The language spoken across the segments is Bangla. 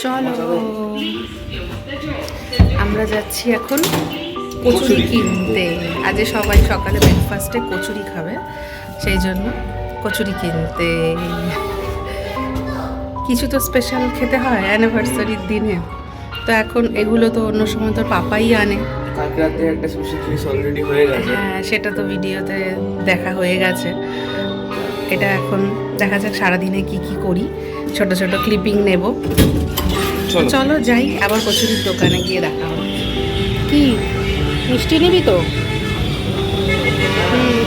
চলো আমরা যাচ্ছি এখন কচুরি কিনতে। আজ সবাই সকালে ব্রেকফাস্টে কচুরি খাবে, সেই জন্য কচুরি কিনতে। কিছু তো স্পেশাল খেতে হয় অ্যানিভার্সারির দিনে, তো এখন এগুলো তো অন্য সময় তো পাপাই আনে। কালকে রাতে একটা স্পেশাল জিনিস অলরেডি হয়ে গেছে। হ্যাঁ, সেটা তো ভিডিওতে দেখা হয়ে গেছে। এটা এখন দেখা যাক সারাদিনে কি কি করি, ছোট ছোট ক্লিপিং নেব। চলো যাই, আবার কচুরির দোকানে গিয়ে দেখা হবে। কি মিষ্টি নিবি তো?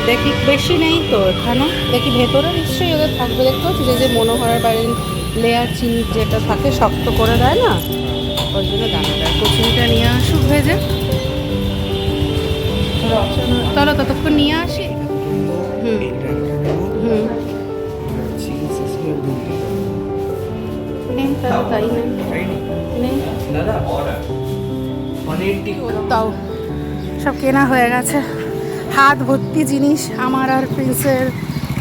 দেখি বেশি নেই তো এখানে, দেখি ভেতরে নিশ্চয়ই ওদের থাকবে। দেখতে পাচ্ছি যে মনোহরের বাড়ির লেয়ার চিনি যেটা থাকে শক্ত করে দেয় না, ওই জন্য দানা দেয়। কচুরিটা নিয়ে আসুক ভেজে। চলো ততক্ষণ নিয়ে আসি। হুম হুম নেই তাহলে তাই নেই। তাও সব কেনা হয়ে গেছে, হাত ভর্তি জিনিস আমার আর প্রিন্সের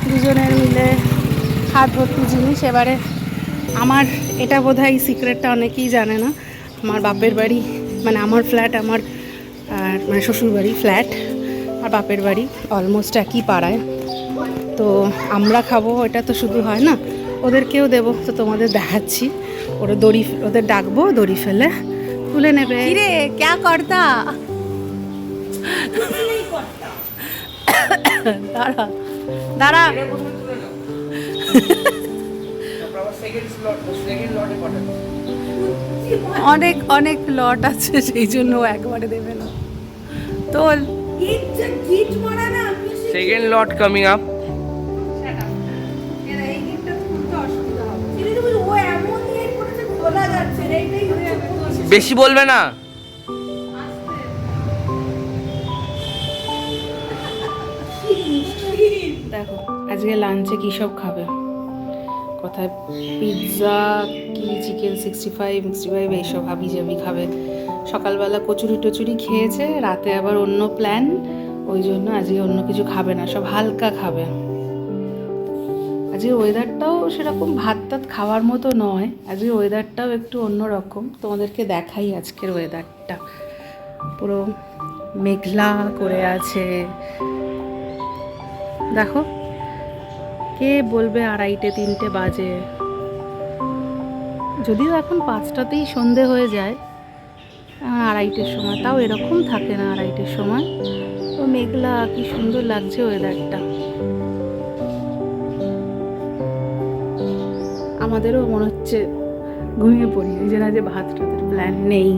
দুজনের মিলে হাত ভর্তি জিনিস। এবারে আমার এটা বোধহয় সিক্রেটটা অনেকেই জানে না, আমার বাপের বাড়ি মানে আমার ফ্ল্যাট, আমার আর মানে শ্বশুরবাড়ি ফ্ল্যাট আর বাপের বাড়ি অলমোস্ট একই পাড়ায়। তো আমরা খাবো এটা তো শুধু হয় না, ওদেরকেও দেবো। তো তোমাদের দেখাচ্ছি, ওরা দড়ি ওদের ডাকবো, দড়ি ফেলে তুলে নেবে। কিরে ক্যা করতা? দাঁড়া দাঁড়া, অনেক অনেক লট আছে, সেই জন্য একবারে দেবে না। তোল সেকেন্ড লট কামিং আপ। বেশি বলবে না। দেখো আজকে লাঞ্চে কী সব খাবে, কোথায় পিৎজা কি চিকেন 65 এইসব হাবি জাবি খাবে। সকালবেলা কচুরি টচুরি খেয়েছে, রাতে আবার অন্য প্ল্যান, ওই জন্য আজকে অন্য কিছু খাবে না, সব হালকা খাবে। আজকে ওয়েদারটাও সেরকম ভাত টাত খাওয়ার মতো নয়, আজকে ওয়েদারটাও একটু অন্যরকম। তোমাদেরকে দেখাই আজকের ওয়েদারটা, পুরো মেঘলা করে আছে। দেখো, কে বলবে 2:30-3টে বাজে, যদিও এখন 5টাতেই সন্ধে হয়ে যায়, 2:30-টের সময় তাও এরকম থাকে না। 2:30-টের সময় তো মেঘলা, কি সুন্দর লাগছে ওয়েদারটা। আমাদেরও মনে হচ্ছে ঘুমিয়ে পড়ি, এই যে না যে ভাত টাতের প্ল্যান নেই।